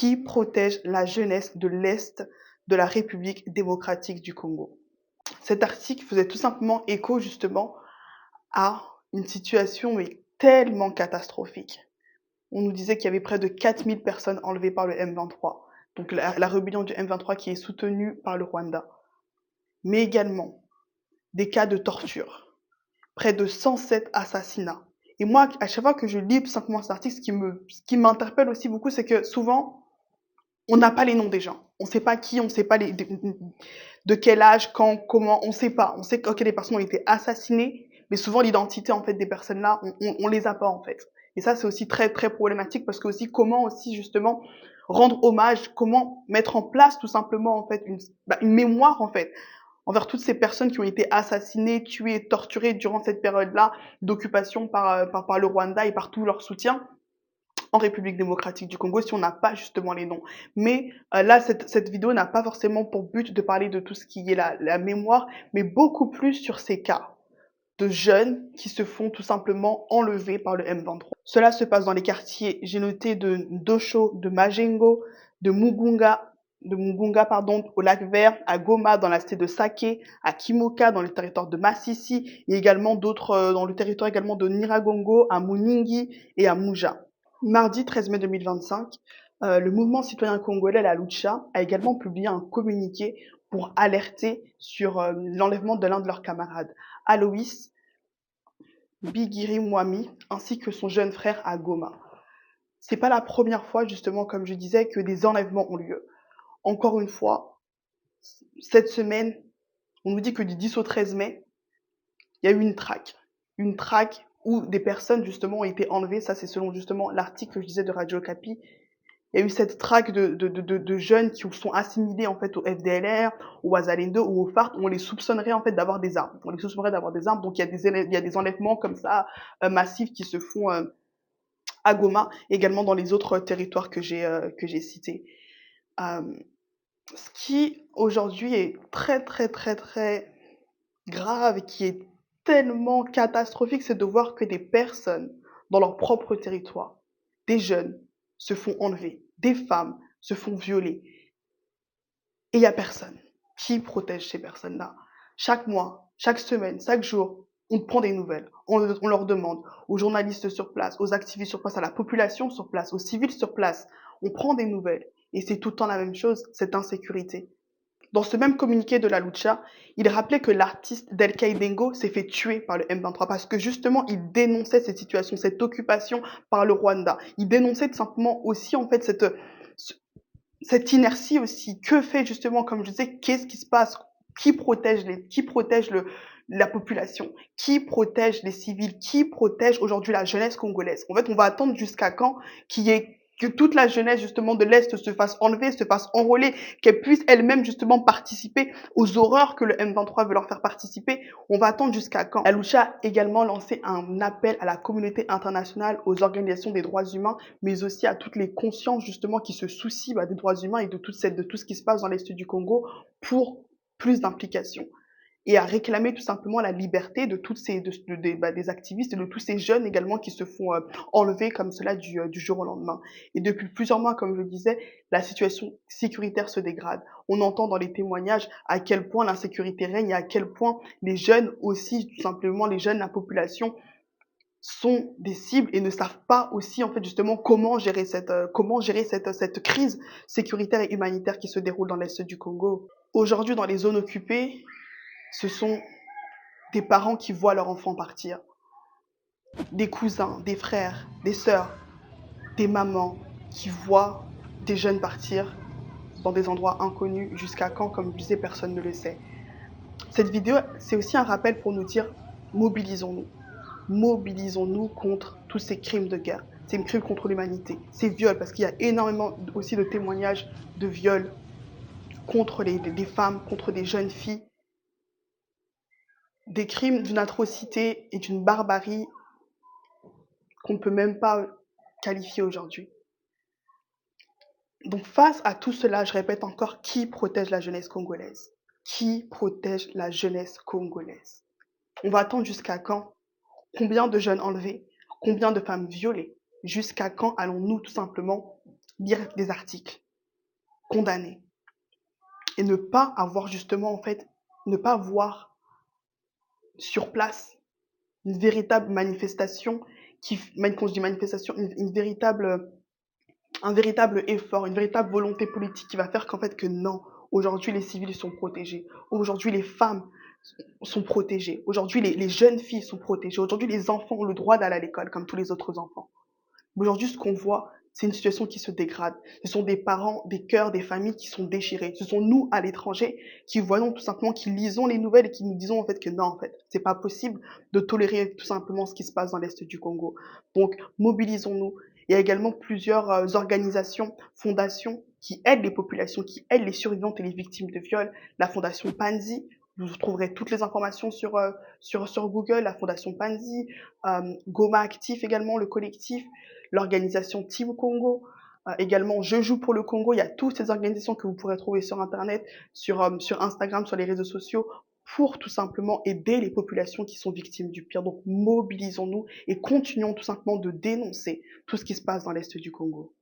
qui protège la jeunesse de l'Est de la République démocratique du Congo. Cet article faisait tout simplement écho justement à une situation mais tellement catastrophique. On nous disait qu'il y avait près de 4000 personnes enlevées par le M23, donc la rébellion du M23 qui est soutenue par le Rwanda, mais également des cas de torture, près de 107 assassinats. Et moi, à chaque fois que je lis tout simplement cet article, ce qui m'interpelle aussi beaucoup, c'est que souvent, on n'a pas les noms des gens. On ne sait pas qui, on ne sait pas de quel âge, quand, comment, on ne sait pas. On sait que les personnes ont été assassinées, mais souvent l'identité en fait des personnes là, on les a pas en fait. Et ça c'est aussi très très problématique parce que aussi comment aussi justement rendre hommage, comment mettre en place tout simplement en fait une mémoire en fait envers toutes ces personnes qui ont été assassinées, tuées, torturées durant cette période-là d'occupation par le Rwanda et par tout leur soutien en République démocratique du Congo si on n'a pas justement les noms. Mais là, cette vidéo n'a pas forcément pour but de parler de tout ce qui est la mémoire, mais beaucoup plus sur ces cas de jeunes qui se font tout simplement enlever par le M23. Cela se passe dans les quartiers, j'ai noté, de Ndosho, de Majengo, de Mugunga, pardon, au lac Vert, à Goma, dans la cité de Sake, à Kimoka, dans le territoire de Masisi, et également d'autres dans le territoire également de Niragongo, à Muningi et à Muja. Mardi 13 mai 2025, le mouvement citoyen congolais, la Lucha, a également publié un communiqué pour alerter sur l'enlèvement de l'un de leurs camarades, Aloïs Bigirimwami, ainsi que son jeune frère à Goma. C'est pas la première fois, justement, comme je disais, que des enlèvements ont lieu. Encore une fois, cette semaine, on nous dit que du 10 au 13 mai, il y a eu une traque. Une traque où des personnes, justement, ont été enlevées. Ça, c'est selon, justement, l'article que je disais de Radio Okapi. Il y a eu cette traque de jeunes qui sont assimilés en fait au FDLR, au Wazalendo ou au FARC. On les soupçonnerait en fait d'avoir des armes. On les soupçonnerait d'avoir des armes. Donc il y a des enlèvements comme ça massifs qui se font à Goma, également dans les autres territoires que j'ai cités. Euh, Ce qui aujourd'hui est très très très très grave et qui est tellement catastrophique, c'est de voir que des personnes dans leur propre territoire, des jeunes, se font enlever, des femmes se font violer. Et il n'y a personne qui protège ces personnes-là. Chaque mois, chaque semaine, chaque jour, on prend des nouvelles. On leur demande aux journalistes sur place, aux activistes sur place, à la population sur place, aux civils sur place. On prend des nouvelles. Et c'est tout le temps la même chose, cette insécurité. Dans ce même communiqué de la Lucha, il rappelait que l'artiste Del Dengo s'est fait tuer par le M23 parce que justement, il dénonçait cette situation, cette occupation par le Rwanda. Il dénonçait tout simplement aussi en fait cette inertie aussi. Que fait justement, comme je disais, qu'est-ce qui se passe? Qui protège la population? Qui protège les civils? Qui protège aujourd'hui la jeunesse congolaise? En fait, on va attendre jusqu'à quand que toute la jeunesse justement de l'Est se fasse enlever, se fasse enrôler, qu'elle puisse elle-même justement participer aux horreurs que le M23 veut leur faire participer. On va attendre jusqu'à quand? La Lucha a également lancé un appel à la communauté internationale, aux organisations des droits humains, mais aussi à toutes les consciences justement qui se soucient des droits humains et de tout ce qui se passe dans l'Est du Congo pour plus d'implication et à réclamer tout simplement la liberté de toutes des activistes et de tous ces jeunes également qui se font enlever comme cela du jour au lendemain. Et depuis plusieurs mois, comme je le disais, la situation sécuritaire se dégrade. On entend dans les témoignages à quel point l'insécurité règne et à quel point les jeunes aussi, tout simplement les jeunes, la population, sont des cibles et ne savent pas aussi en fait justement comment gérer cette crise sécuritaire et humanitaire qui se déroule dans l'est du Congo. Aujourd'hui, dans les zones occupées, ce sont des parents qui voient leur enfant partir, des cousins, des frères, des sœurs, des mamans qui voient des jeunes partir dans des endroits inconnus. Jusqu'à quand, comme je disais, personne ne le sait. Cette vidéo, c'est aussi un rappel pour nous dire, mobilisons-nous. Mobilisons-nous contre tous ces crimes de guerre. Ces crimes contre l'humanité, ces viols, parce qu'il y a énormément aussi de témoignages de viols contre des femmes, contre des jeunes filles, des crimes d'une atrocité et d'une barbarie qu'on ne peut même pas qualifier aujourd'hui. Donc face à tout cela, je répète encore, qui protège la jeunesse congolaise? Qui protège la jeunesse congolaise? On va attendre jusqu'à quand? Combien de jeunes enlevés? Combien de femmes violées? Jusqu'à quand allons-nous tout simplement lire des articles, condamner, et ne pas avoir justement, en fait, ne pas voir sur place une véritable manifestation quand je dis manifestation, un véritable effort, une véritable volonté politique qui va faire qu'en fait que non, aujourd'hui les civils sont protégés, aujourd'hui les femmes sont protégées, aujourd'hui les jeunes filles sont protégées, aujourd'hui les enfants ont le droit d'aller à l'école comme tous les autres enfants. Aujourd'hui, ce qu'on voit, c'est une situation qui se dégrade. Ce sont des parents, des cœurs, des familles qui sont déchirés. Ce sont nous, à l'étranger, qui voyons tout simplement, qui lisons les nouvelles et qui nous disons en fait que non, en fait, c'est pas possible de tolérer tout simplement ce qui se passe dans l'Est du Congo. Donc, mobilisons-nous. Il y a également plusieurs organisations, fondations qui aident les populations, qui aident les survivantes et les victimes de viols. La fondation Panzi, vous trouverez toutes les informations sur Google, la fondation Panzi, Goma Actif également, le collectif, l'organisation Team Congo, également Je joue pour le Congo. Il y a toutes ces organisations que vous pourrez trouver sur Internet, sur Instagram, sur les réseaux sociaux, pour tout simplement aider les populations qui sont victimes du pire. Donc mobilisons-nous et continuons tout simplement de dénoncer tout ce qui se passe dans l'Est du Congo.